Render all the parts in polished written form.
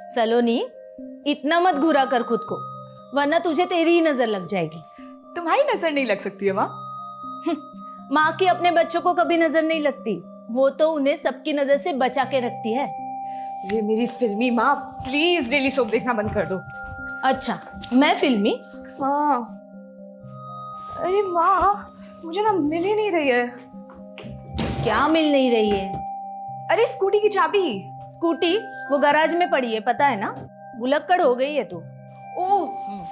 सलोनी, इतना मत घुरा कर खुद को, वरना तुझे तेरी ही नजर लग जाएगी। तुम्हारी नजर नहीं लग सकती है माँ। माँ की अपने बच्चों को कभी नजर नहीं लगती, वो तो उन्हें सबकी नजर से बचा के रखती है। ये मेरी फिल्मी माँ, प्लीज डेली सोप देखना बंद कर दो। अच्छा, मैं फिल्मी? माँ, अरे माँ, मुझे ना मिल ही नहीं रही है। क्या मिल नहीं रही है? अरे स्कूटी की चाबी। स्कूटी वो गैराज में पड़ी है, पता है ना। भुलक्कड़ हो गई है तू। ओह,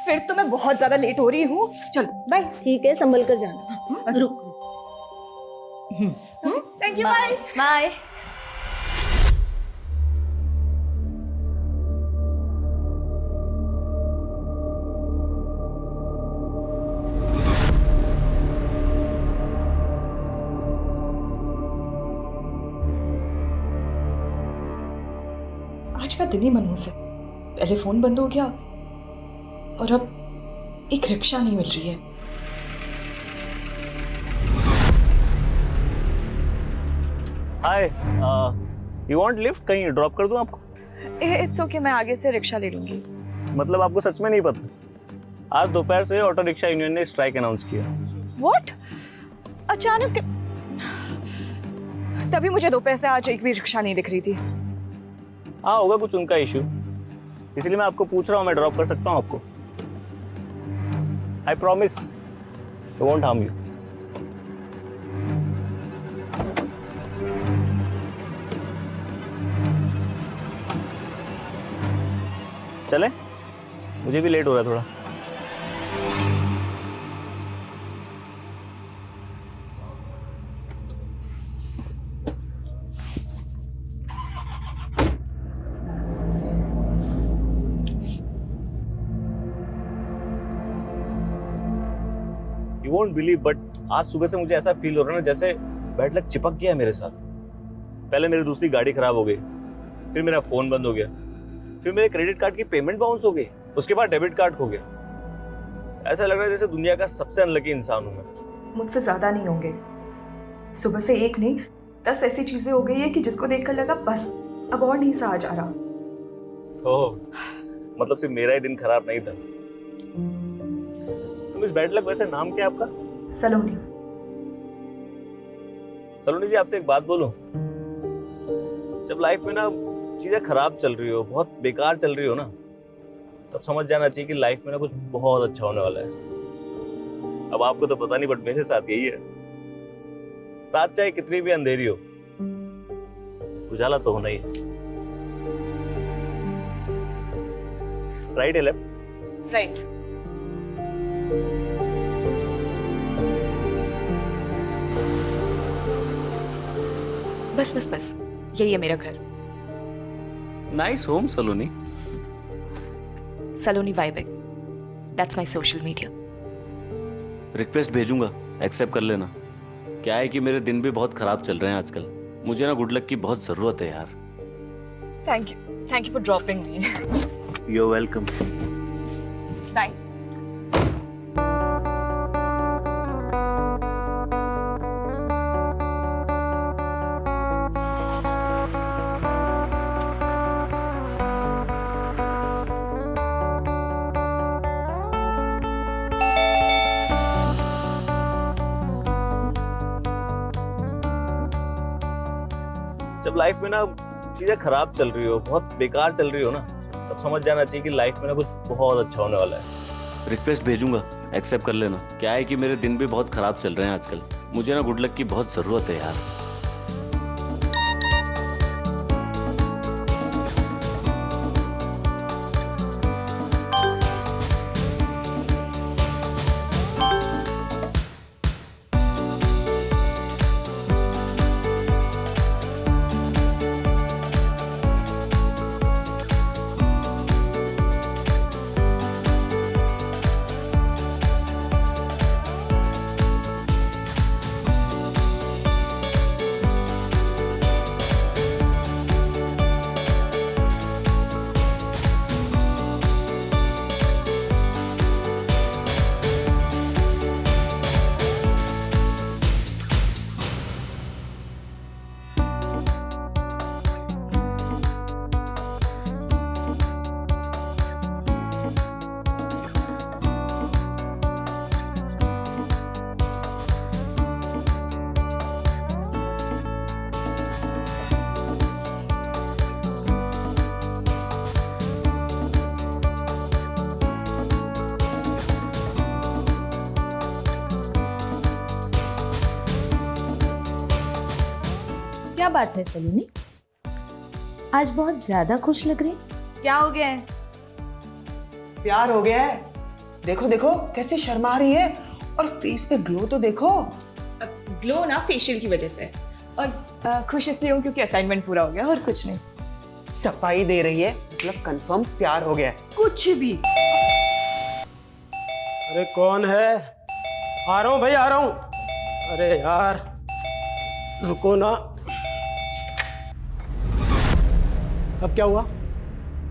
फिर तो मैं बहुत ज्यादा लेट हो रही हूँ। चलो बाय। ठीक है, संभल कर जाना। रुक। Thank you, bye bye. आज का दिन ही मनहूस है। पहले फोन बंद हो गया और अब एक रिक्शा नहीं मिल रही है। हाय, यू वांट लिफ्ट? कहीं ड्रॉप कर दूं आपको? इट्स ओके, मैं आगे से रिक्शा ले लूंगी। मतलब आपको सच में नहीं पता? आज दोपहर से ऑटो रिक्शा यूनियन ने स्ट्राइक अनाउंस किया। व्हाट? अचानक? तभी मुझे दोपहर से आज एक भी रिक्शा नहीं दिख रही थी। हाँ, होगा कुछ उनका इशू, इसलिए मैं आपको पूछ रहा हूँ। मैं ड्रॉप कर सकता हूँ आपको? I promise I won't harm you. चले, मुझे भी लेट हो रहा है थोड़ा। You won't believe, but आज सुबह से मुझे ऐसा फील हो रहा है ना जैसे बैड लक चिपक गया है मेरे साथ। पहले मेरी दूसरी गाड़ी खराब हो गई, फिर मेरा फोन बंद हो गया, फिर मेरे क्रेडिट कार्ड की पेमेंट बाउंस हो गई, उसके बाद डेबिट कार्ड खो गया। ऐसा लग रहा है जैसे दुनिया का सबसे अनलकी इंसान हूं मैं। मुझसे ज्यादा नहीं होंगे। सुबह से एक नहीं 10 ऐसी चीजें हो गई है कि जिसको देखकर लगा बस अब और नहीं सहा जा रहा। ओह, मतलब सिर्फ मेरा ही दिन खराब नहीं था। तुम इस बैड लक, वैसे नाम क्या है आपका? सलोनी। सलोनी जी, आपसे एक बात बोलूं? जब लाइफ में ना चीजें खराब चल रही हो, बहुत बेकार चल रही हो ना, तब समझ जाना चाहिए कि लाइफ में ना कुछ बहुत अच्छा होने वाला है। अब आपको तो पता नहीं, बट मेरे साथ यही है। रात चाहे कितनी भी अंधेरी हो, उजाला तो होना ही है। राइट या लेफ्ट? राइट। बस बस बस, यही है मेरा घर। Nice home Saloni. Saloni vibing, that's my social media. Request भेजूंगा, एक्सेप्ट कर लेना। क्या है कि मेरे दिन भी बहुत खराब चल रहे हैं आजकल। मुझे ना गुड लक की बहुत जरूरत है यार। Thank you for dropping me. You are welcome. Bye. जब लाइफ में ना चीजें खराब चल रही हो, बहुत बेकार चल रही हो ना, तब समझ जाना चाहिए कि लाइफ में ना कुछ बहुत अच्छा होने वाला है। रिक्वेस्ट भेजूंगा, एक्सेप्ट कर लेना। क्या है कि मेरे दिन भी बहुत खराब चल रहे हैं आजकल। मुझे ना गुड लक की बहुत जरूरत है यार। क्या बात है सलोनी, आज बहुत ज्यादा खुश लग रही। क्या हो गया है? प्यार हो गया है। देखो देखो कैसे शर्मा रही है, और फेस पे ग्लो तो देखो। ग्लो ना फेशियल की वजह से, और खुश इसलिए हूँ क्योंकि असाइनमेंट पूरा हो गया, और कुछ नहीं। सफाई दे रही है, मतलब कंफर्म प्यार हो गया है। कुछ भी। अरे कौन है? आ रहा हूँ भाई, आ रहा हूँ। अरे यार रुको ना। अब क्या हुआ?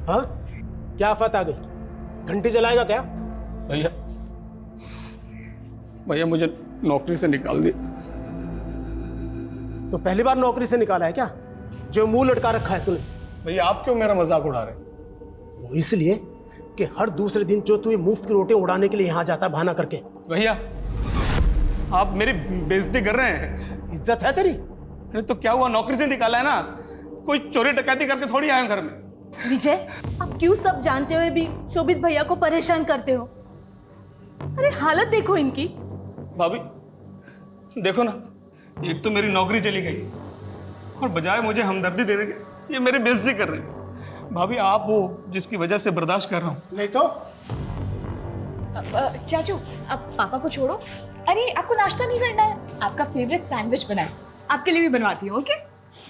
हाँ, क्या आफत आ गई? घंटी जलाएगा क्या? भैया भैया मुझे नौकरी से निकाल दी। तो पहली बार नौकरी से निकाला है क्या, जो मुंह लटका रखा है तूने? भैया आप क्यों मेरा मजाक उड़ा रहे? वो इसलिए कि हर दूसरे दिन जो तू ये मुफ्त की रोटियां उड़ाने के लिए यहाँ जाता है बहाना करके। भैया आप मेरी बेइज्जती कर रहे हैं। इज्जत है तेरी? अरे तो क्या हुआ, नौकरी से निकाला है ना, कोई चोरी डकैती करके थोड़ी आया हूं घर में। विजय, आप क्यों सब जानते हुए भी शोभित भैया को परेशान करते हो? अरे हालत देखो इनकी। भाभी देखो ना, एक तो मेरी नौकरी चली गई और बजाय मुझे हमदर्दी देने के ये मेरी बेइज्जती कर रहे हैं। भाभी आप हो जिसकी वजह से बर्दाश्त कर रहा हूँ। नहीं तो चाचू अब पापा को छोड़ो। अरे आपको नाश्ता नहीं करना है? आपका फेवरेट सैंडविच बनाए, आपके लिए भी बनवाती हूँ। ओके।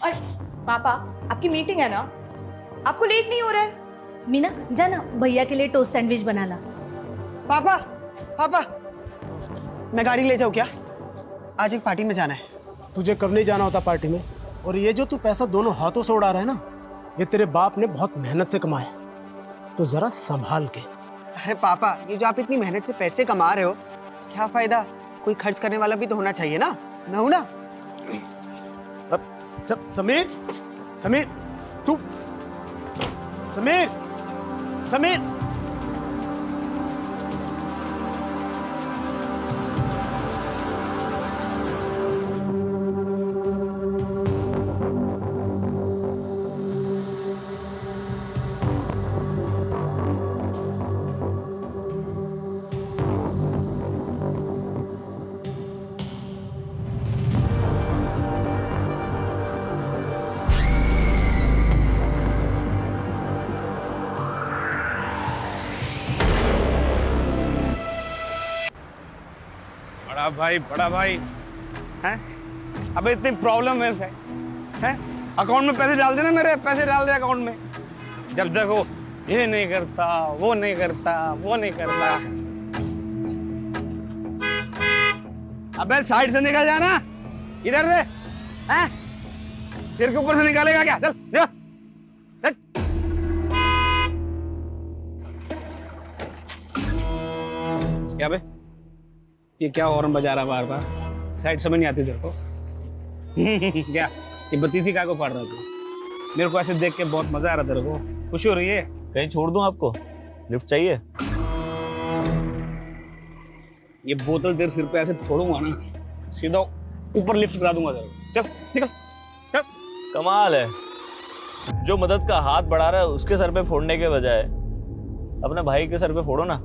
और पापा आपकी मीटिंग है ना, आपको लेट नहीं हो रहा है? मीना जाना भैया के लिए टोस्ट सैंडविच बना ला। पापा पापा, मैं गाड़ी ले जाऊँ क्या? आज एक पार्टी में जाना है। तुझे कब नहीं जाना होता पार्टी में? और ये जो तू पैसा दोनों हाथों से उड़ा रहा है ना, ये तेरे बाप ने बहुत मेहनत से कमाया, तो जरा संभाल के। अरे पापा, ये जो आप इतनी मेहनत से पैसे कमा रहे हो, क्या फायदा? कोई खर्च करने वाला भी तो होना चाहिए ना। मैं हूं ना। अब समीर, समीर तू, समीर, समीर। बड़ा भाई हैं? अबे इतनी प्रॉब्लम मेरे से हैं? अकाउंट में पैसे डाल देना, मेरे पैसे डाल दे अकाउंट में। जब देखो ये नहीं करता, वो नहीं करता, वो नहीं करता। अबे साइड से निकल जाना, इधर से हैं? सिर के ऊपर से निकालेगा क्या? चल जा, चल। क्या बे, ये क्या हॉर्न बजा रहा बार बार? साइड समझ नहीं आती तेरे को? क्या ये बत्तीसी का को पढ़ रहा तू? मेरे को ऐसे देख के बहुत मजा आ रहा तेरे को? खुशी हो रही है? कहीं छोड़ दूं आपको? लिफ्ट चाहिए? ये बोतल तेरे सिर पे ऐसे फोड़ूंगा ना, सीधा ऊपर लिफ्ट करा दूंगा तेरे को। चल निकल, चल। कमाल है, जो मदद का हाथ बढ़ा रहा है उसके सर पे फोड़ने के बजाय अपने भाई के सर पे फोड़ो ना,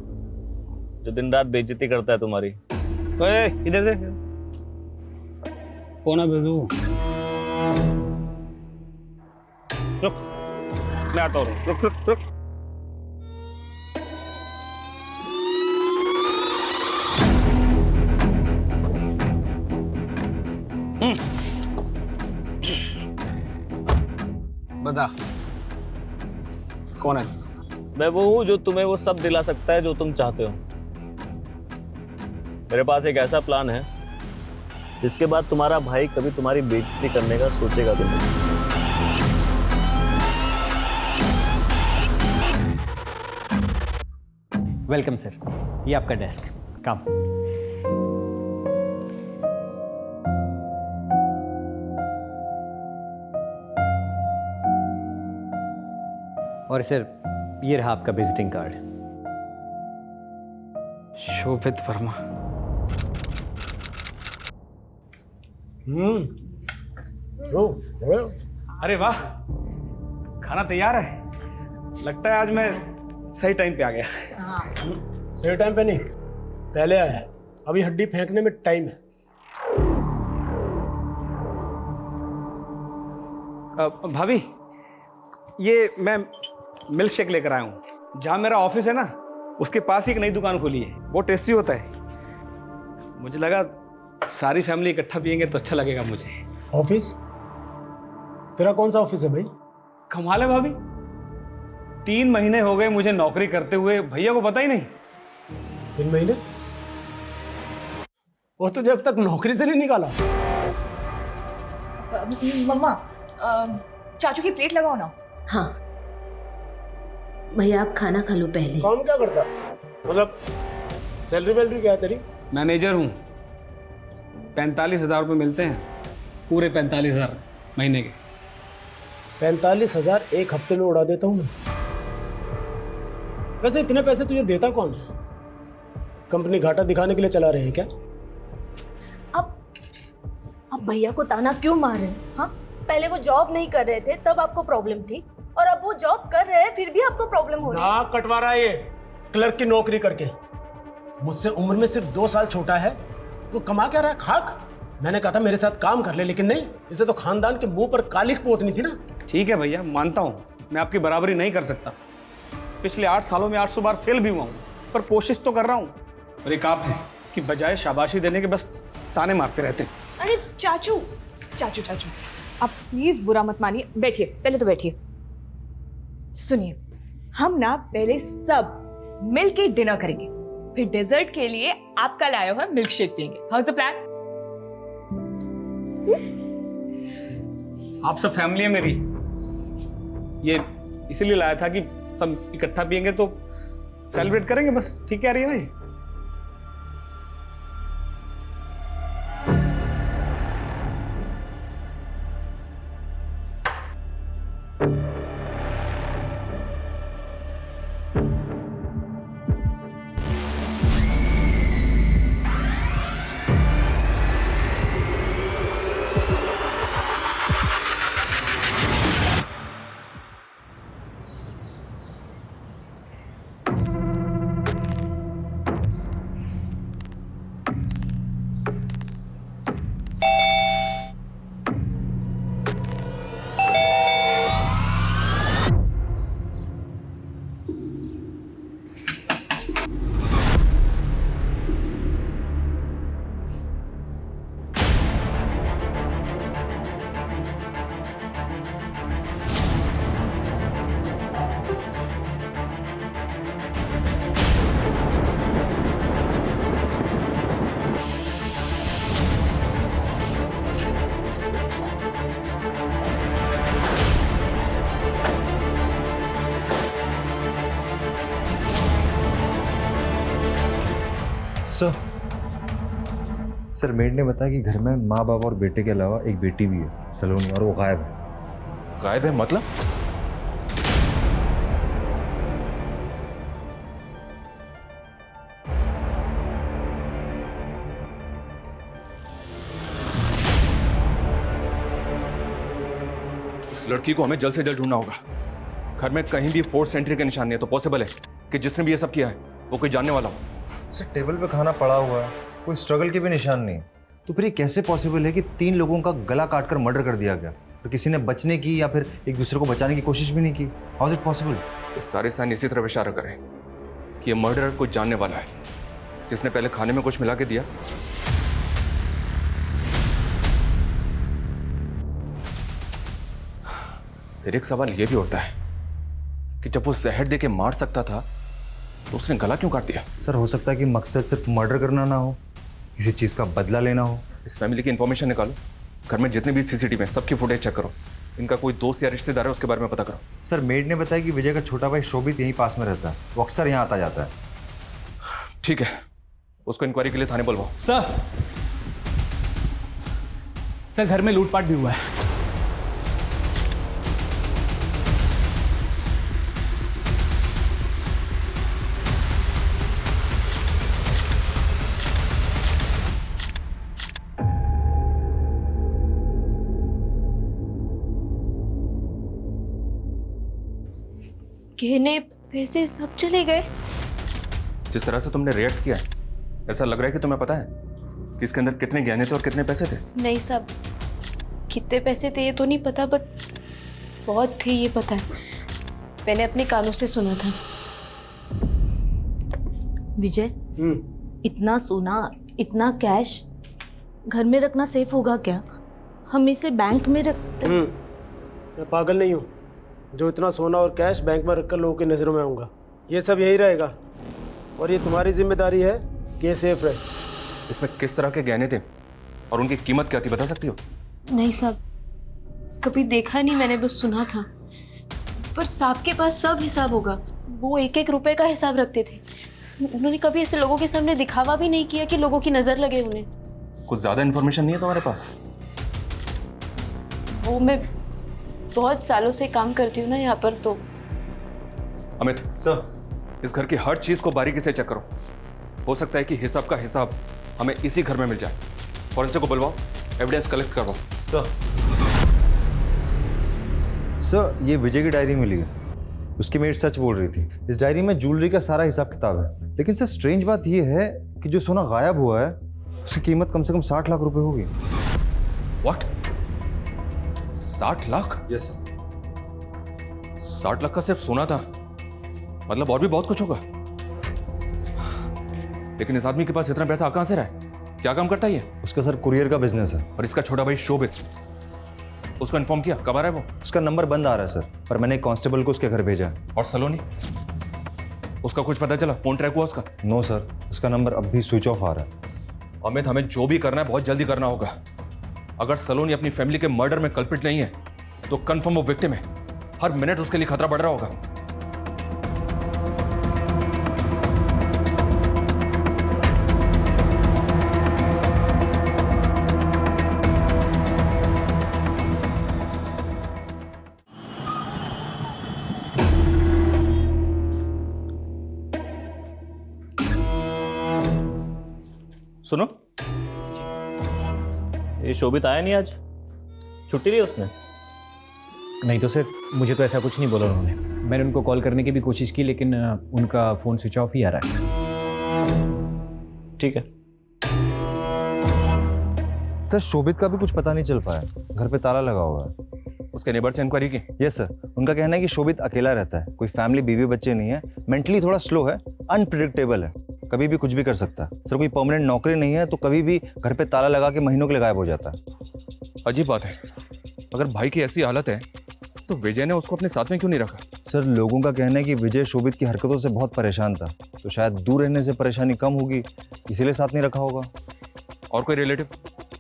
जो दिन रात बेइज्जती करता है तुम्हारी। ओए इधर से कौन है बेजू? रुक, मैं आता हूँ। रुक रुक रुक। बता कौन है? मैं वो हूं जो तुम्हें वो सब दिला सकता है जो तुम चाहते हो। मेरे पास एक ऐसा प्लान है जिसके बाद तुम्हारा भाई कभी तुम्हारी बेइज्जती करने का सोचेगा भी नहीं। वेलकम सर, ये आपका डेस्क। काम। और सर ये रहा आपका विजिटिंग कार्ड। शोभित वर्मा। अरे वाह, खाना तैयार है। लगता है आज मैं सही टाइम पे आ गया। सही टाइम पे नहीं, पहले आया है। अभी हड्डी फेंकने में टाइम है। भाभी, ये मैं मिल्क शेक लेकर आया हूँ। जहाँ मेरा ऑफिस है ना, उसके पास ही एक नई दुकान खुली है, बहुत टेस्टी होता है। मुझे लगा सारी फैमिली इकट्ठा पियेंगे तो अच्छा लगेगा मुझे। ऑफिस? तेरा कौन सा ऑफिस है भाई? कमाल है भाभी, 3 महीने हो गए मुझे नौकरी करते हुए, भैया को पता ही नहीं। 3 महीने? वो तुझे अब तक नौकरी से नहीं निकाला? मम्मा, चाचू की प्लेट लगाओ ना। हाँ भैया, आप खाना खा लो पहले। काम क्या करता? मतलब सैलरी वैलरी क्या है तेरी? मैनेजर हूँ, 45,000 रुपये मिलते हैं, पूरे 45,000 महीने के। 45,000 एक हफ्ते में उड़ा देता हूँ मैं। वैसे इतने पैसे तुझे देता कौन है? कंपनी घाटा दिखाने के लिए चला रहे हैं क्या? अब भैया को ताना क्यों मार रहे हैं? हाँ, पहले वो जॉब नहीं कर रहे थे तब आपको प्रॉब्लम थी, और अब वो जॉब कर रहे हैं फिर भी आपको प्रॉब्लम हो रही है। नाक कटवा रहा है ये क्लर्क की नौकरी करके। मुझसे उम्र में सिर्फ 2 साल छोटा है, वो कमा क्या रहा है? खाक। मैंने कहा था मेरे साथ काम कर ले, लेकिन नहीं, इसे तो खानदान के मुंह पर कालिख पोतनी थी ना। ठीक है भैया, मानता हूँ मैं आपकी बराबरी नहीं कर सकता। पिछले 8 सालों में 800 बार फेल भी हुआ हूँ, पर कोशिश तो कर रहा हूँ। और एक आप है कि बजाय शाबाशी देने के बस ताने मारते रहते हैं। अरे चाचू चाचू चाचू, आप प्लीज बुरा मत मानिए, बैठिए, पहले तो बैठिए। सुनिए, हम ना पहले सब मिलके डिनर करेंगे, फिर डेजर्ट के लिए आपका लाया हुआ मिल्क शेक पियेंगे। How is the plan? आप सब फैमिली है मेरी, ये इसीलिए लाया था कि सब इकट्ठा पियेंगे तो सेलिब्रेट करेंगे बस। ठीक कह रही है ना ये? सर मेड ने बताया कि घर में माँ बाप और बेटे के अलावा एक बेटी भी है सलोनी, और वो गायब है। गायब है मतलब? इस लड़की को हमें जल्द से जल्द ढूंढना होगा। घर में कहीं भी फोर्स एंट्री के निशान नहीं है, तो पॉसिबल है कि जिसने भी ये सब किया है वो कोई जानने वाला हो। सर टेबल पे खाना पड़ा हुआ है, कोई स्ट्रगल के भी निशान नहीं, तो फिर ये कैसे पॉसिबल है कि 3 लोगों का गला काटकर मर्डर कर दिया गया, तो किसी ने बचने की या फिर एक दूसरे को बचाने की कोशिश भी नहीं की? How is it possible? ये सारे साइन इसी तरफ इशारा करें कि ये मर्डरर कोई जानने वाला है, जिसने पहले खाने में कुछ मिला के दिया, फिर एक सवाल ये भी होता है कि जब वो जहर दे के मार सकता था तो उसने गला क्यों काट दिया? सर हो सकता है कि मकसद सिर्फ मर्डर करना ना हो, किसी चीज़ का बदला लेना हो। इस फैमिली की इन्फॉर्मेशन निकालो, घर में जितने भी सीसीटीवी हैं सबकी फुटेज चेक करो, इनका कोई दोस्त या रिश्तेदार है उसके बारे में पता करो। सर मेड ने बताया कि विजय का छोटा भाई शोभित यहीं पास में रहता है, वो अक्सर यहाँ आता जाता है। ठीक है, उसको इंक्वायरी के लिए थाने बुलवाओ। सर घर में लूटपाट भी हुआ है। गहने पैसे सब चले गए। जिस तरह से तुमने रिएक्ट किया है, ऐसा लग रहा है कि तुम्हें पता है कि इसके अंदर कितने गहने थे और कितने पैसे थे। नहीं साहब, कितने पैसे थे ये तो नहीं पता, बट बहुत थे ये पता है, मैंने अपने कानों से सुना था। विजय, इतना सोना, इतना कैश घर में रखना सेफ होगा क्या? हम इसे बैंक में रखते। मैं पागल नहीं हूँ जो इतना सोना और कैश बैंक में रखकर लोगों की नज़रों में आऊँगा। ये सब यही रहेगा और ये तुम्हारी जिम्मेदारी है कि ये सेफ रहे। इसमें किस तरह के गहने थे और उनकी कीमत क्या थी, बता सकती हो? नहीं साहब, कभी देखा नहीं, मैंने बस सुना था। पर साहब के पास सब हिसाब होगा, वो एक एक रुपए का हिसाब रखते थे। उन्होंने कभी ऐसे लोगों के सामने दिखावा भी नहीं किया कि लोगों की नजर लगे उन्हें। कुछ ज्यादा इन्फॉर्मेशन नहीं है तुम्हारे पास? वो मैं बहुत सालों से काम करती हूँ ना यहाँ पर, तो। अमित सर, इस घर की हर चीज को बारीकी से चेक करो। हो सकता है कि हिसाब का हिसाब हमें इसी घर में मिल जाए। फॉरेंसिक को बुलवाओ, एविडेंस कलेक्ट करवाओ। सर, ये विजय की डायरी मिली है। उसकी मेट सच बोल रही थी। इस डायरी में ज्वेलरी का सारा हिसाब किताब है। लेकिन सर, स्ट्रेंज बात यह है कि जो सोना गायब हुआ है उसकी कीमत कम से कम 60 लाख रुपए होगी। What? 60 lakh? Yes sir. 60 lakh का सिर्फ सोना था, मतलब और भी बहुत कुछ होगा। लेकिन इस आदमी के पास इतना पैसा कहां से रहा है? क्या काम करता है ये? उसका सर कुरियर का बिजनेस है। और इसका छोटा भाई शोभित, उसको इन्फॉर्म किया? कब आ रहा है वो? उसका नंबर बंद आ रहा है सर, पर मैंने एक कांस्टेबल को उसके घर भेजा है। और सलोनी, उसका कुछ पता चला? फोन ट्रैक हुआ उसका? नो सर, उसका नंबर अब भी स्विच ऑफ आ रहा है। अमित, हमें जो भी करना है बहुत जल्दी करना होगा। अगर सलोनी अपनी फैमिली के मर्डर में कल्प्रिट नहीं है तो कंफर्म वो विक्टिम है। हर मिनट उसके लिए खतरा बढ़ रहा होगा। सुनो, ये शोभित आया नहीं आज? छुट्टी ली उसने? नहीं तो सर, मुझे तो ऐसा कुछ नहीं बोला उन्होंने। मैंने उनको कॉल करने की भी कोशिश की लेकिन उनका फ़ोन स्विच ऑफ ही आ रहा है। ठीक है सर, शोभित का भी कुछ पता नहीं चल पाया। घर पे ताला लगा हुआ है। उसके नेबर से इंक्वायरी की? यस सर, उनका कहना है कि शोभित अकेला रहता है, कोई फैमिली बीवी बच्चे नहीं है, मेंटली थोड़ा स्लो है, अनप्रिडिक्टेबल है, कभी भी कुछ भी कर सकता है। सर, कोई परमानेंट नौकरी नहीं है तो कभी भी घर पे ताला लगा के महीनों के लिए गायब हो जाता है। अजीब बात है। अगर भाई की ऐसी हालत है तो विजय ने उसको अपने साथ में क्यों नहीं रखा? सर, लोगों का कहना है कि विजय शोभित की हरकतों से बहुत परेशान था, तो शायद दूर रहने से परेशानी कम होगी, इसीलिए साथ नहीं रखा होगा। और कोई रिलेटिव?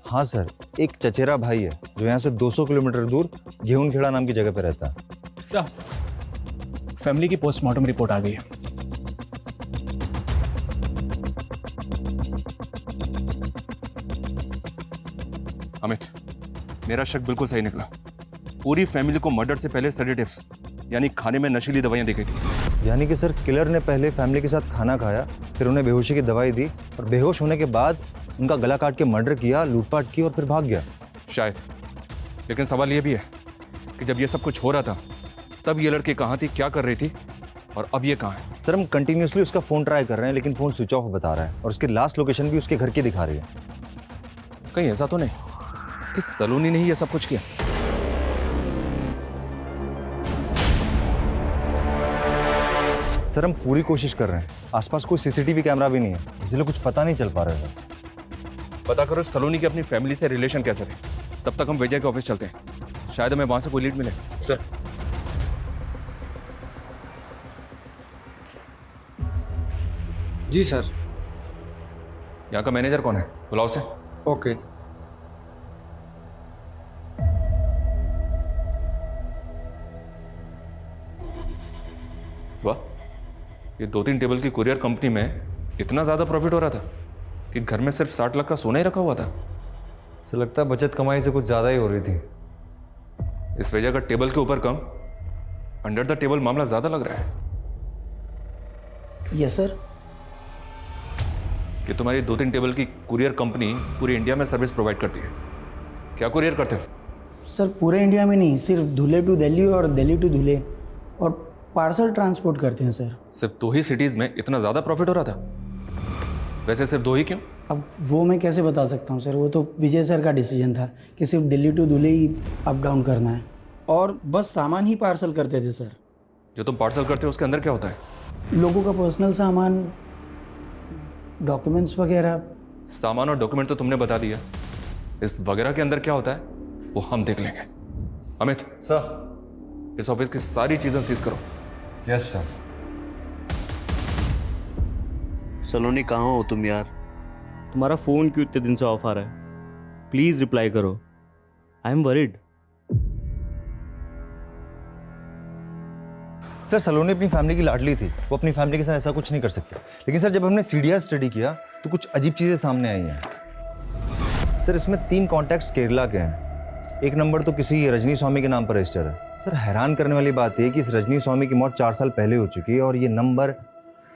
हाँ सर, एक चचेरा भाई है जो यहाँ से 200 किलोमीटर दूर गेहूंखेड़ा नाम की जगह पे रहता है। सर, फैमिली की पोस्टमार्टम रिपोर्ट आ गई है। अमित, मेरा शक बिल्कुल सही निकला। पूरी फैमिली को मर्डर से पहले सेडेटिव्स यानी खाने में नशीली दवाइयां दी गई थी। यानी कि सर, किलर ने पहले फैमिली के साथ खाना खाया, फिर उन्हें बेहोशी की दवाई दी और बेहोश होने के बाद उनका गला काट के मर्डर किया, लूटपाट की और फिर भाग गया। शायद। लेकिन सवाल यह भी है कि जब ये सब कुछ हो रहा था तब ये लड़की कहाँ थी, क्या कर रही थी और अब ये कहाँ है? सर, हम कंटिन्यूसली उसका फ़ोन ट्राई कर रहे हैं लेकिन फ़ोन स्विच ऑफ बता रहा है और उसकी लास्ट लोकेशन भी उसके घर की दिखा रही है। कहीं ऐसा तो नहीं कि सलोनी ने ही ये सब कुछ किया? सर, हम पूरी कोशिश कर रहे हैं। आसपास कोई सीसीटीवी कैमरा भी नहीं है, इसलिए कुछ पता नहीं चल पा रहा है। पता करो सलोनी के अपनी फैमिली से रिलेशन कैसे थे। तब तक हम विजय के ऑफिस चलते हैं, शायद हमें वहां से कोई लीड मिले। सर, जी सर। यहाँ का मैनेजर कौन है? बुलाओ से। ओके। वाह, ये 2-3 टेबल की कुरियर कंपनी में इतना ज़्यादा प्रॉफिट हो रहा था कि घर में सिर्फ 60 लाख का सोना ही रखा हुआ था। सर, लगता है बचत कमाई से कुछ ज़्यादा ही हो रही थी। इस वजह का टेबल के ऊपर कम, अंडर द टेबल मामला ज़्यादा लग रहा है। Yes sir. ये तुम्हारी 2-3 टेबल की कुरियर कंपनी पूरी इंडिया में सर्विस प्रोवाइड करती है। क्या कुरियर करते हो? सर, पूरे इंडिया में नहीं, सिर्फ धुले टू दिल्ली और दिल्ली टू धुले, और पार्सल ट्रांसपोर्ट करते हैं सर। सिर्फ 2 ही सिटीज़ में इतना ज़्यादा प्रॉफिट हो रहा था? वैसे सिर्फ 2 ही क्यों? अब वो मैं कैसे बता सकता हूँ सर, वो तो विजय सर का डिसीजन था कि सिर्फ दिल्ली टू धुले ही अप डाउन करना है। और बस सामान ही पार्सल करते थे सर। जो तुम पार्सल करते हो उसके अंदर क्या होता है? लोगों का पर्सनल सामान, डॉक्यूमेंट्स वगैरह। सामान और डॉक्यूमेंट तो तुमने बता दिया, इस वगैरह के अंदर क्या होता है वो हम देख लेंगे। अमित सर। इस ऑफिस की सारी चीजें सीज करो। Yes sir. सलोनी कहाँ हो तुम यार? तुम्हारा फोन क्यों इतने दिन से ऑफ आ रहा है? प्लीज रिप्लाई करो, आई एम वरीड। सर सलोनी अपनी फैमिली की लाडली थी, वो अपनी फैमिली के साथ ऐसा कुछ नहीं कर सकते। लेकिन सर जब हमने सीडीआर स्टडी किया तो कुछ अजीब चीज़ें सामने आई हैं। सर इसमें 3 कॉन्टैक्ट्स केरला के हैं। एक नंबर तो किसी रजनी स्वामी के नाम पर रजिस्टर है। सर हैरान करने वाली बात यह कि इस रजनी स्वामी की मौत 4 साल पहले हो चुकी है और ये नंबर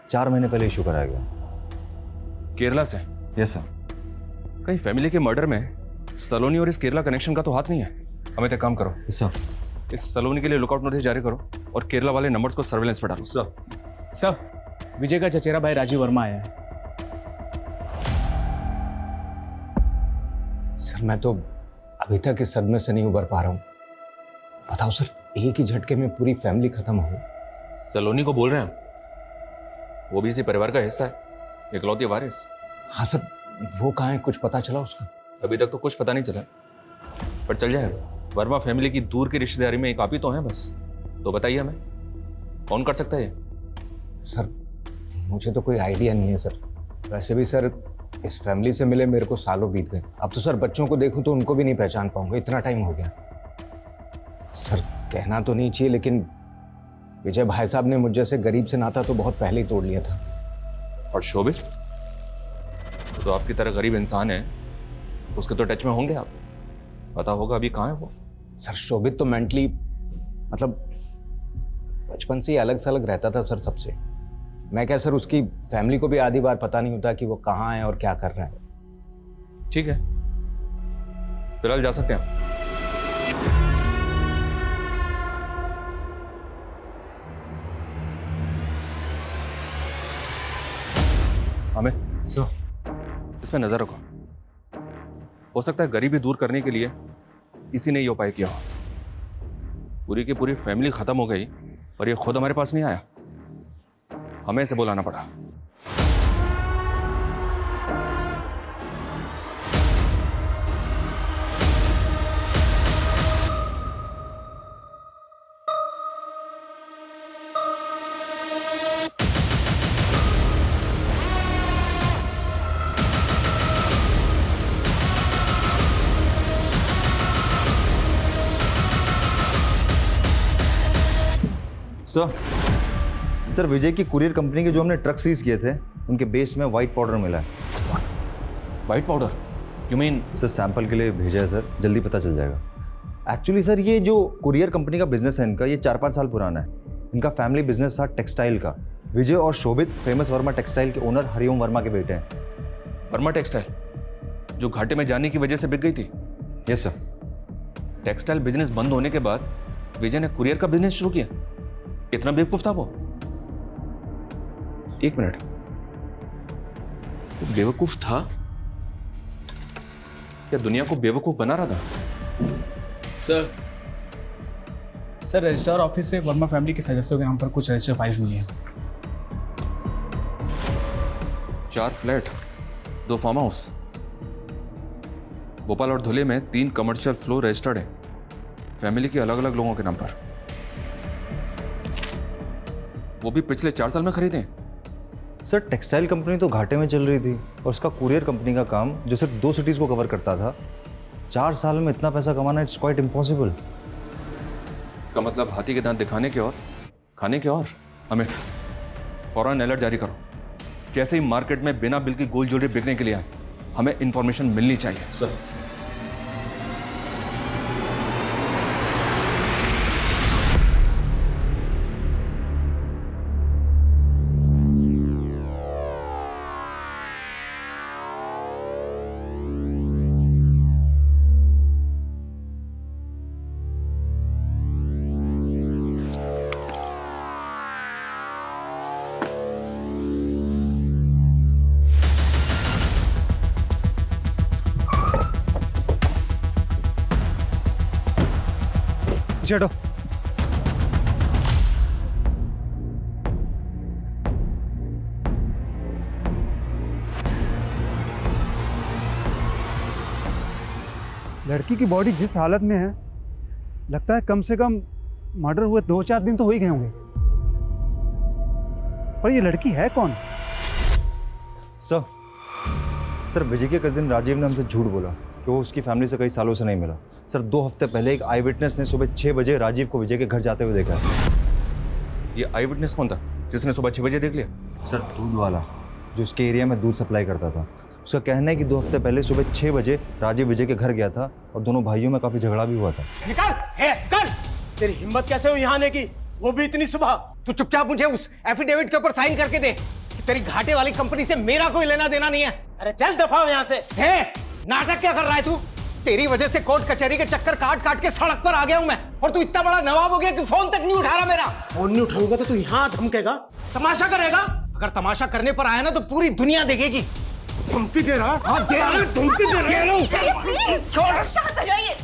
4 महीने पहले इशू कराया गया। केरला से? Yes sir. कहीं फैमिली के मर्डर में सलोनी और इस केरला कनेक्शन का तो हाथ नहीं है? हमें एक काम करो सर, इस सलोनी के लिए लुकआउट नोटिस जारी करो और केरला वाले नंबर्स को सर्वेलेंस पर डालो। सर, विजय का चचेरा भाई राजीव वर्मा आया है। सर मैं तो अभी तक इस सदमे से नहीं उबर पा रहा हूँ। बताओ सर, एक ही झटके में पूरी फैमिली खत्म हो। सलोनी को बोल रहे हैं, वो भी इसी परिवार का हिस्सा है, इकलौती वारिस। हाँ सर, वो कहाँ है, कुछ पता चला उसका? अभी तक तो कुछ पता नहीं चला, पर चल जाएगा। वर्मा फैमिली की दूर की रिश्तेदारी में एक आप ही तो हैं बस। तो बताइए हमें कौन कर सकता है ये? सर मुझे तो कोई आइडिया नहीं है सर। वैसे भी सर इस फैमिली से मिले मेरे को सालों बीत गए। अब तो सर बच्चों को देखूं तो उनको भी नहीं पहचान पाऊंगा, इतना टाइम हो गया। सर कहना तो नहीं चाहिए लेकिन विजय भाई साहब ने मुझ जैसे गरीब से नाता तो बहुत पहले ही तोड़ लिया था। और शोभित तो आपकी तरह गरीब इंसान है, उसके तो टच में होंगे आप, पता होगा अभी कहाँ है वो। सर शोभित तो मेंटली मतलब बचपन से ही अलग से अलग रहता था सर सबसे। मैं क्या सर, उसकी फैमिली को भी आधी बार पता नहीं होता कि वो कहाँ है और क्या कर रहा है। ठीक है, फिलहाल जा सकते हैं। हमें इसमें नजर रखो, हो सकता है गरीबी दूर करने के लिए इसी ने ये उपाय किया हो। पूरी की पूरी फैमिली खत्म हो गई और ये खुद हमारे पास नहीं आया, हमें इसे बुलाना पड़ा। सर विजय की कुरियर कंपनी के जो हमने ट्रक सीज किए थे उनके बेस में व्हाइट पाउडर मिला है। White powder? You mean? Sir sample के लिए भेजा है सर, जल्दी पता चल जाएगा। एक्चुअली सर ये जो कुरियर कंपनी का बिजनेस है इनका, ये 4-5 साल पुराना है। इनका फैमिली बिजनेस था टेक्सटाइल का। विजय और शोभित फेमस वर्मा टेक्सटाइल के ओनर हरिओम वर्मा के बेटे हैं। वर्मा टेक्सटाइल जो घाटे में जाने की वजह से बिक गई थी? Yes sir. टेक्सटाइल बिजनेस बंद होने के बाद विजय ने कुरियर का बिजनेस शुरू किया। इतना बेवकूफ था वो? एक मिनट, वो बेवकूफ था या दुनिया को बेवकूफ बना रहा था? सर रजिस्ट्रार ऑफिस से वर्मा फैमिली के सदस्यों के नाम पर कुछ रजिस्टर फाइल्स मिली हैं। 4 फ्लैट, 2 फार्म हाउस, भोपाल और धुले में 3 कमर्शियल फ्लोर रजिस्टर्ड है फैमिली के अलग अलग लोगों के नाम पर। वो भी पिछले 4 साल में खरीदे। सर टेक्सटाइल कंपनी तो घाटे में चल रही थी और उसका कुरियर कंपनी का काम जो सिर्फ 2 सिटीज को कवर करता था, 4 साल में इतना पैसा कमाना इट्स क्वाइट इम्पॉसिबल। इसका मतलब हाथी के दांत दिखाने के और खाने के और। अमित फौरन अलर्ट जारी करो, जैसे ही मार्केट में बिना बिल की गोल्ड ज्वेलरी बिकने के लिए आए हमें इंफॉर्मेशन मिलनी चाहिए। सर पीछे हटो। लड़की की बॉडी जिस हालत में है, लगता है कम से कम मर्डर हुए 2-4 दिन तो हो ही गए होंगे। पर ये लड़की है कौन? सर विजय के कजिन राजीव ने हमसे झूठ बोला कि वो उसकी फैमिली से कई सालों से नहीं मिला। सर 2 हफ्ते पहले एक आई विटनेस ने सुबह 6 बजे राजीव को विजय के घर जाते हुए देखा है। ये आई विटनेस कौन था जिसने सुबह 6 बजे देख लिया? सर दूध वाला जो उसके एरिया में दूध सप्लाई करता था। उसका कहना है कि 2 हफ्ते पहले सुबह 6 बजे राजीव विजय के घर गया था और दोनों भाइयों में काफी झगड़ा भी हुआ था। निकल! तेरी हिम्मत कैसे हुई यहाँ आने की, वो भी इतनी सुबह? तू चुपचाप मुझे उस एफिडेविट के ऊपर साइन करके दे कि तेरी घाटे वाली कंपनी से मेरा कोई लेना देना नहीं है। अरे चल दफा हो यहाँ से। नाटक क्या कर रहा है तू? तेरी वजह से कोर्ट कचहरी के चक्कर काट काट के सड़क पर आ गया हूं मैं, और तू इतना बड़ा नवाब हो गया कि फोन तक नहीं उठा रहा मेरा। फोन नहीं उठाऊंगा तो तू यहाँ धमकेगा, तमाशा करेगा? अगर तमाशा करने पर आया ना तो पूरी दुनिया देखेगी। धमकी दे रहा? हाँ दे रहा, धमकी दे रहा। प्लीज छोड़, शांत हो जाइए।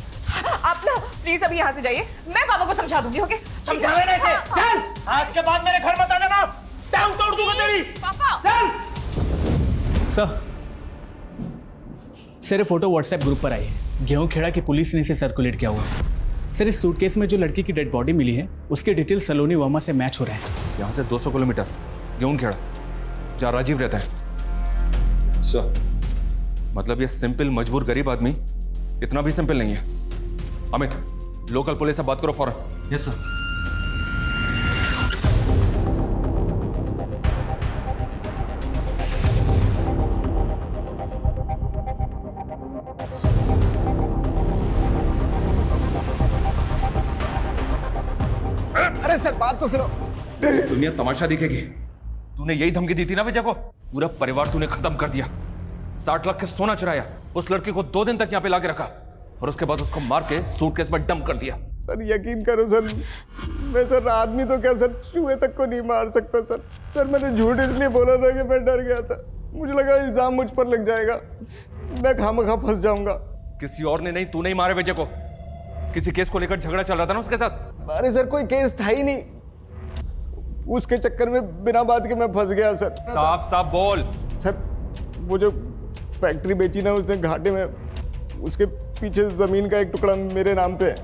आप ना प्लीज अभी यहाँ से जाइए, मैं पापा को समझा दूंगी। ओके समझा देने से चल, आज के बाद मेरे घर मत आ जाना, टांग तोड़ दूंगा तेरी। पापा चल। सर ये फोटो व्हाट्सएप ग्रुप पर आई है। गेहूं खेड़ा की पुलिस ने इसे सर्कुलेट किया हुआ है। सर इस सूटकेस में जो लड़की की डेड बॉडी मिली है उसके डिटेल सलोनी वर्मा से मैच हो रहे हैं। यहाँ से 200 किलोमीटर गेहूं खेड़ा जहाँ राजीव रहता है। सर मतलब ये सिंपल मजबूर गरीब आदमी इतना भी सिंपल नहीं है। अमित लोकल पुलिस से बात करो फौरन। Yes sir. अरे सर बात तो सुनो। दुनिया तमाशा दिखेगी। तूने यही धमकी दी थी ना विजय को? पूरा परिवार तूने खत्म कर दिया, 60 लाख के सोना चुराया, उस लड़की को 2 दिन तक यहाँ पे लाके रखा और उसके बाद उसको मार के सूटकेस में डंप कर दिया। सर यकीन करो सर, मैं सर आदमी तो क्या सर चूहे तक को नहीं मार सकता सर। सर मैंने झूठ इसलिए बोला था कि मैं डर गया था, मुझे लगा इल्जाम मुझ पर लग जाएगा, मैं खामखा फंस जाऊंगा। किसी और ने नहीं, तूने ही मारे विजय को। किसी केस को लेकर झगड़ा चल रहा था ना उसके साथ? अरे सर कोई केस था ही नहीं, उसके चक्कर में बिना बात के मैं फंस गया सर। साफ साफ बोल। सर वो जो फैक्ट्री बेची ना उसने घाटे में, उसके पीछे जमीन का एक टुकड़ा मेरे नाम पे है,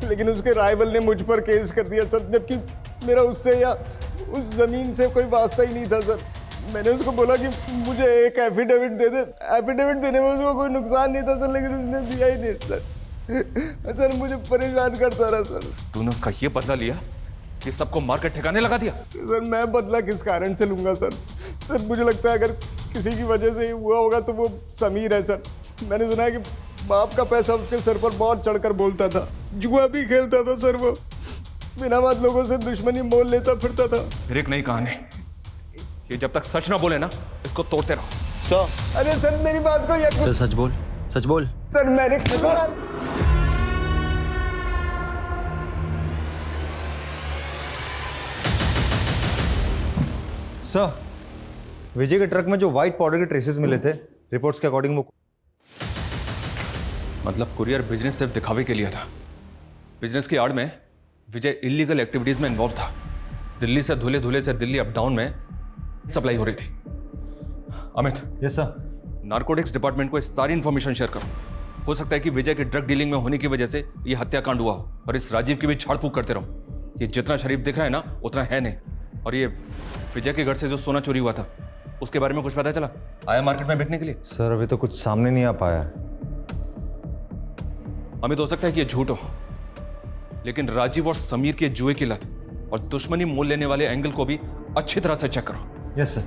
लेकिन उसके राइवल ने मुझ पर केस कर दिया सर, जबकि मेरा उससे या उस जमीन से कोई वास्ता ही नहीं था सर। मैंने उसको बोला कि मुझे एक एफिडेविट दे दे, एफिडेविट देने में उसको कोई नुकसान नहीं था सर, लेकिन उसने दिया ही नहीं सर। सर मुझे परेशान करता रहा सर। तूने उसका ये बदला लिया कि सबको मार कर ठिकाने लगा दिया? सर मैं बदला किस कारण से लूंगा सर? सर मुझे लगता है अगर किसी की वजह से ही हुआ होगा तो वो समीर है सर। मैंने सुना है कि बाप का पैसा उसके सर पर बहुत चढ़कर बोलता था, जुआ भी खेलता था सर, वो बिना बात लोगों से दुश्मनी मोल लेता फिरता था। फिर एक नई कहानी, ये जब तक सच ना बोले ना इसको तोड़ते रहो। सर अरे सर मेरी बात को यकीन। सच बोल, सच बोल। सर मैंने सर विजय के ट्रक में जो व्हाइट पाउडर के ट्रेसेस मिले थे, रिपोर्ट्स के अकॉर्डिंग वो मतलब कुरियर बिजनेस सिर्फ दिखावे के लिए था। बिजनेस की आड़ में विजय इलीगल एक्टिविटीज में इन्वॉल्व था। दिल्ली से धुले से दिल्ली अप डाउन में सप्लाई हो रही थी। Amit. Yes sir. Narcotics department को इस सारी इंफॉर्मेशन शेयर करो। हो सकता है कि विजय के ड्रग डीलिंग में होने की वजह से ये हत्याकांड हुआ हो, और इस राजीव की भी झाड़ फूक करते रहो। ये जितना शरीफ दिख रहा है ना उतना है नहीं। और ये विजय के घर से जो सोना चोरी हुआ था उसके बारे में कुछ पता चला? आया मार्केट में बिकने के लिए? सर अभी तो कुछ सामने नहीं आ पाया। अमित हो सकता है कि ये झूठ हो, लेकिन राजीव और समीर के जुए की लत और दुश्मनी मोल लेने वाले एंगल को भी अच्छी तरह से चेक करो। Yes sir.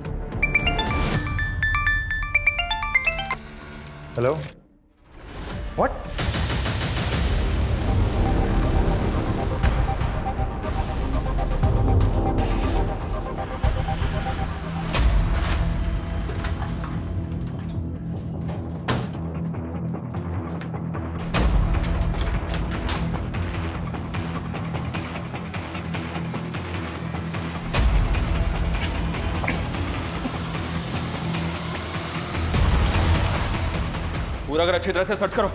Hello what? पूरा अगर अच्छी तरह से सर्च करो।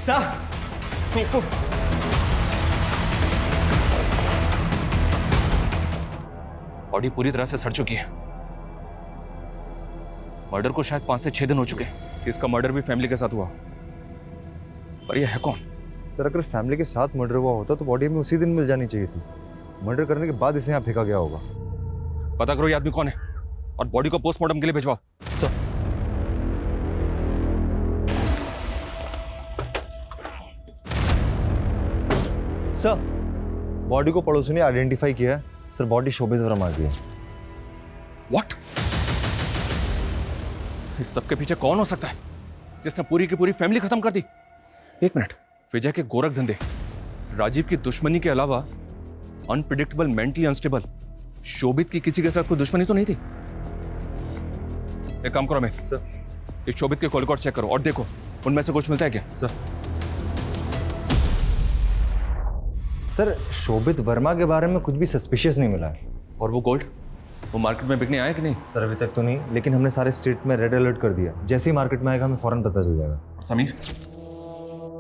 सर बॉडी पूरी तरह से सड़ चुकी है। मर्डर को शायद 5 से 6 दिन हो चुके हैं। इसका मर्डर भी फैमिली के साथ हुआ, पर यह है कौन? सर अगर फैमिली के साथ मर्डर हुआ होता तो बॉडी हमें उसी दिन मिल जानी चाहिए थी। मर्डर करने के बाद इसे यहाँ फेंका गया होगा। पता करो ये आदमी कौन है और बॉडी को पोस्टमार्टम के लिए भिजवाओ। सर सर बॉडी को पड़ोसी ने आइडेंटिफाई किया है। सर बॉडी शोभित वर्मा की है। व्हाट? इस सब के पीछे कौन हो सकता है जिसने पूरी की पूरी फैमिली खत्म कर दी? एक मिनट, विजय के गोरख धंधे, राजीव की दुश्मनी के अलावा अनप्रिडिक्टेबल, मेंटली अनस्टेबल शोभित की किसी के साथ कोई दुश्मनी तो नहीं थी? एक काम करो अमित, सर इस शोभित के कॉल रिकॉर्ड चेक करो और देखो उनमें से कुछ मिलता है क्या? सर शोभित वर्मा के बारे में कुछ भी सस्पिशियस नहीं मिला है। और वो गोल्ड, वो मार्केट में बिकने आया कि नहीं? सर अभी तक तो नहीं, लेकिन हमने सारे स्टेट में रेड अलर्ट कर दिया। जैसे ही मार्केट में आएगा हमें फौरन पता चल जाएगा। और समीर,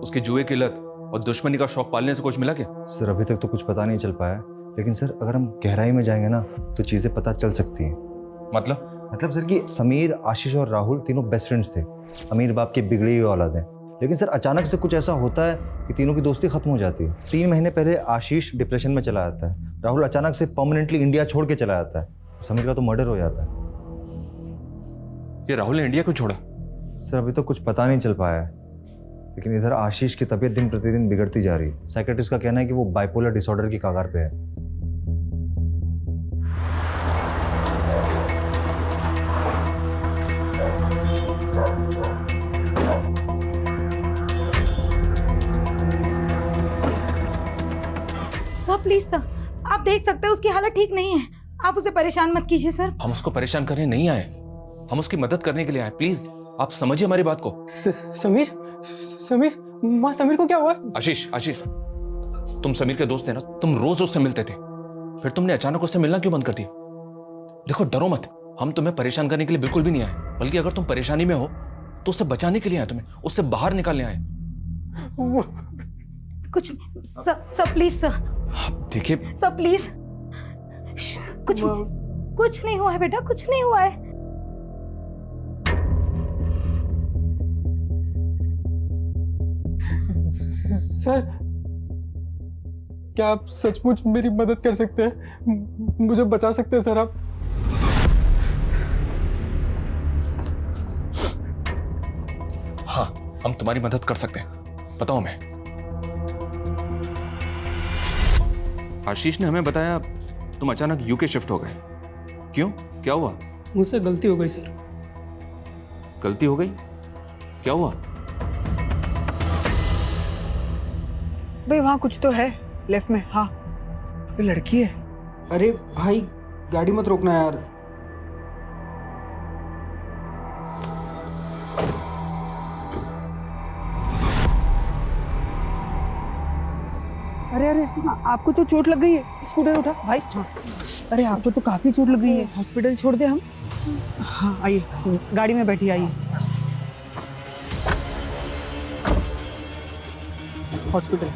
उसकी जुए की लत और दुश्मनी का शौक पालने से कुछ मिला क्या? सर अभी तक तो कुछ पता नहीं चल पाया, लेकिन सर अगर हम गहराई में जाएंगे ना तो चीजें पता चल सकती हैं। मतलब सर कि समीर, आशीष और राहुल तीनों बेस्ट फ्रेंड्स थे। अमीर बाप की बिगड़ी हुई औलाद है, लेकिन सर अचानक से कुछ ऐसा होता है कि तीनों की दोस्ती खत्म हो जाती है। 3 महीने पहले आशीष डिप्रेशन में चला जाता है, राहुल अचानक से परमानेंटली इंडिया छोड़ के चला जाता है, समीर का तो मर्डर हो जाता है। ये राहुल ने इंडिया को छोड़ा? सर अभी तो कुछ पता नहीं चल पाया है, लेकिन इधर आशीष की तबीयत दिन प्रतिदिन बिगड़ती जा रही है। साइकेट्रिस्ट का कहना है कि वो बाइपोलर डिसऑर्डर की कगार पे है। सर प्लीज सर, आप देख सकते हैं उसकी हालत ठीक नहीं है। आप उसे परेशान मत कीजिए सर। हम उसको परेशान करने नहीं आए, हम उसकी मदद करने के लिए आए। प्लीज आप समझिए हमारी बात को। समीर, माँ समीर को क्या हुआ? आशीष, तुम समीर के दोस्त थे ना, तुम रोज उससे मिलते थे, फिर तुमने अचानक उससे मिलना क्यों बंद कर दिया? देखो डरो मत, हम तुम्हें परेशान करने के लिए बिल्कुल भी नहीं आए, बल्कि अगर तुम परेशानी में हो तो उससे बचाने के लिए आए, तुम्हें उससे बाहर निकालने आए। कुछ सर प्लीज सर। देखिए सर प्लीज, कुछ नहीं हुआ है बेटा, कुछ नहीं हुआ है। सर क्या आप सचमुच मेरी मदद कर सकते हैं? मुझे बचा सकते हैं सर आप? हाँ, हम तुम्हारी मदद कर सकते हैं, बताओ मैं। आशीष ने हमें बताया तुम अचानक यूके शिफ्ट हो गए। क्यों, क्या हुआ? मुझसे गलती हो गई सर। गलती हो गई? क्या हुआ? भाई वहाँ कुछ तो है लेफ्ट में। हाँ ये लड़की है। अरे भाई गाड़ी मत रोकना यार। अरे अरे आपको तो चोट लग गई है, स्कूटर उठा भाई। हाँ अरे आपको तो काफी चोट लग गई है, हॉस्पिटल छोड़ दे हम? हाँ आइए, गाड़ी में बैठिए, आइए हॉस्पिटल।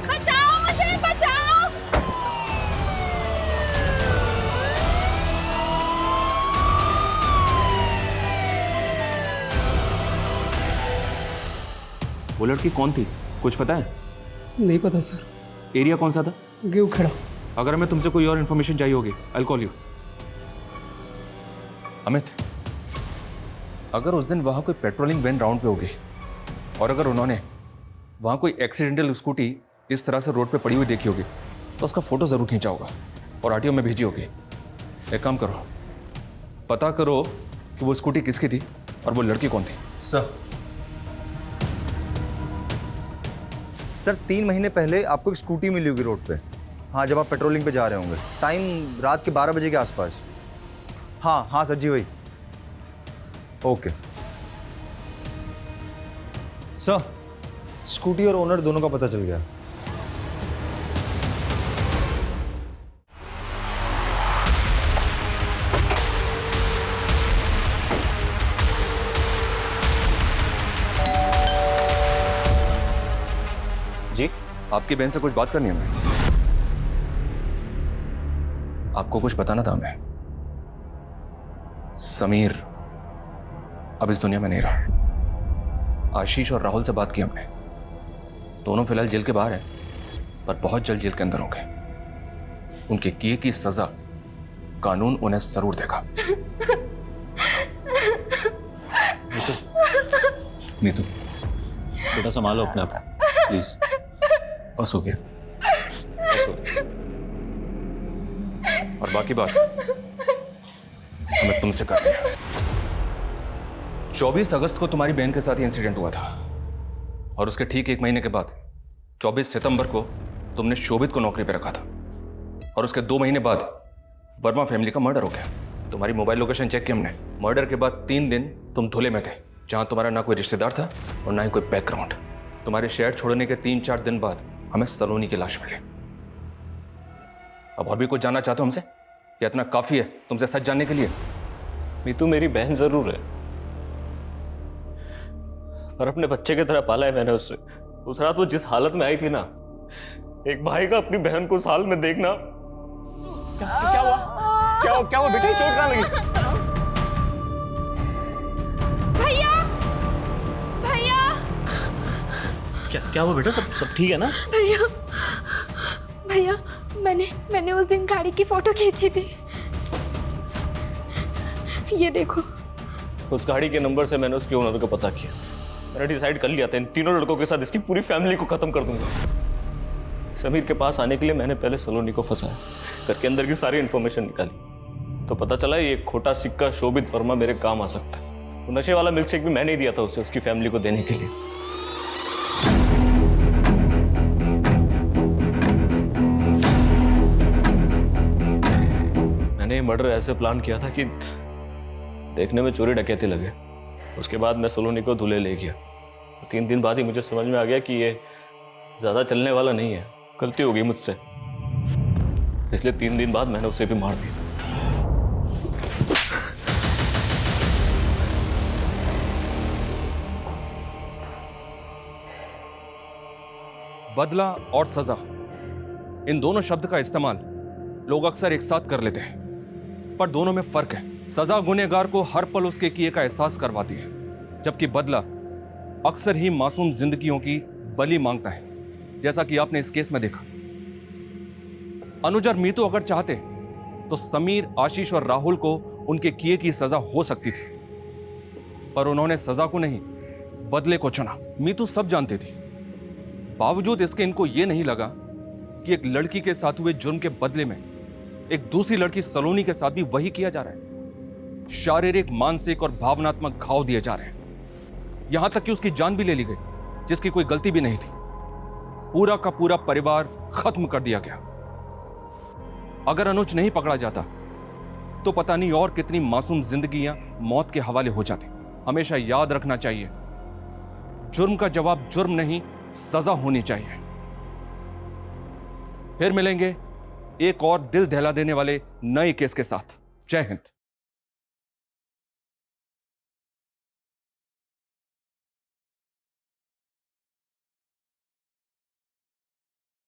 बचाओ मुझे, बचाओ। वो लड़की कौन थी, कुछ पता है? नहीं पता सर। एरिया कौन सा था? गेहूं खेड़ा। अगर हमें तुमसे कोई और इन्फॉर्मेशन चाहिए होगी, आई कॉल यू। अमित, अगर उस दिन वहां कोई पेट्रोलिंग वैन राउंड पे होगी और अगर उन्होंने वहां कोई एक्सीडेंटल स्कूटी इस तरह से रोड पे पड़ी हुई देखी होगी तो उसका फोटो जरूर खींचा होगा और आरटीओ में भेजी होगी। एक काम करो, पता करो कि वो स्कूटी किसकी थी और वो लड़की कौन थी। सर 3 महीने पहले आपको एक स्कूटी मिली होगी रोड पे। हाँ, जब आप पेट्रोलिंग पे जा रहे होंगे, टाइम रात के 12 बजे के आसपास। हाँ हाँ सर जी वही। ओके सर, स्कूटी और ओनर दोनों का पता चल गया। आपकी बहन से कुछ बात करनी है हमें। आपको कुछ बताना था हमें। समीर अब इस दुनिया में नहीं रहा। आशीष और राहुल से बात की हमने। दोनों फिलहाल जेल के बाहर हैं, पर बहुत जल्द जेल के अंदर होंगे। उनके किए की सजा कानून उन्हें जरूर देगा। नीतू बेटा संभालो अपने आप प्लीज। बस हो गया, बस हो गया। और बाकी बात हमें तुमसे करनी है। 24 अगस्त को तुम्हारी बहन के साथ ये इंसिडेंट हुआ था और उसके ठीक 1 महीने के बाद 24 सितंबर को तुमने शोभित को नौकरी पर रखा था और उसके 2 महीने बाद वर्मा फैमिली का मर्डर हो गया। तुम्हारी मोबाइल लोकेशन चेक की हमने। मर्डर के बाद 3 दिन तुम धुले में थे, जहां तुम्हारा ना कोई रिश्तेदार था और ना ही कोई बैकग्राउंड। तुम्हारे शहर छोड़ने के 3-4 दिन बाद हमें सलोनी की लाश मिली। अब और भी कुछ जानना चाहते हो हमसे या इतना काफी है तुमसे सच जानने के लिए? मीतू मेरी बहन जरूर है और अपने बच्चे की तरह पाला है मैंने उससे। उस रात वो जिस हालत में आई थी ना, एक भाई का अपनी बहन को उस हाल में देखना। क्या हुआ? क्या हुआ बेटे? चोट कहाँ लगी? भैया भैया क्या हुआ बेटा? सब ठीक है ना? भैया भैया मैंने उस दिन गाड़ी की फोटो खींची थी, ये देखो। उस गाड़ी के नंबर से मैंने उसके ओनर को पता किया। मैंने डिसाइड कर लिया था इन तीनों लड़कों के साथ इसकी पूरी फैमिली को खत्म कर दूंगा। समीर के पास आने के लिए मैंने पहले सलोनी को फंसाया, घर के अंदर की सारी इंफॉर्मेशन निकाली, तो पता चला ये खोटा सिक्का शोभित वर्मा मेरे काम आ सकता है। वो नशे वाला मिल्कशेक भी मैंने ही दिया था उसे, उसकी फैमिली को देने के लिए। मैंने ये मर्डर ऐसे प्लान किया था कि देखने में चोरी डकैती लगे। उसके बाद मैं सलोनी को धुले ले गया। 3 दिन बाद ही मुझे समझ में आ गया कि ये ज्यादा चलने वाला नहीं है, गलती हो गई मुझसे, इसलिए 3 दिन बाद मैंने उसे भी मार दिया। बदला और सजा, इन दोनों शब्द का इस्तेमाल लोग अक्सर एक साथ कर लेते हैं, पर दोनों में फर्क है। सजा गुनहगार को हर पल उसके किए का एहसास करवाती है, जबकि बदला अक्सर ही मासूम जिंदगियों की बलि मांगता है, जैसा कि आपने इस केस में देखा। अनुज और मीतू अगर चाहते तो समीर, आशीष और राहुल को उनके किए की सजा हो सकती थी, पर उन्होंने सजा को नहीं बदले को चुना। मीतू सब जानती थी, बावजूद इसके इनको यह नहीं लगा कि एक लड़की के साथ हुए जुर्म के बदले में एक दूसरी लड़की सलोनी के साथ भी वही किया जा रहा है। शारीरिक, मानसिक और भावनात्मक घाव दिए जा रहे हैं, यहां तक कि उसकी जान भी ले ली गई, जिसकी कोई गलती भी नहीं थी। पूरा का पूरा परिवार खत्म कर दिया गया। अगर अनुज नहीं पकड़ा जाता तो पता नहीं और कितनी मासूम जिंदगियां मौत के हवाले हो जाती। हमेशा याद रखना चाहिए, जुर्म का जवाब जुर्म नहीं, सजा होनी चाहिए। फिर मिलेंगे एक और दिल दहला देने वाले नए केस के साथ। जय हिंद।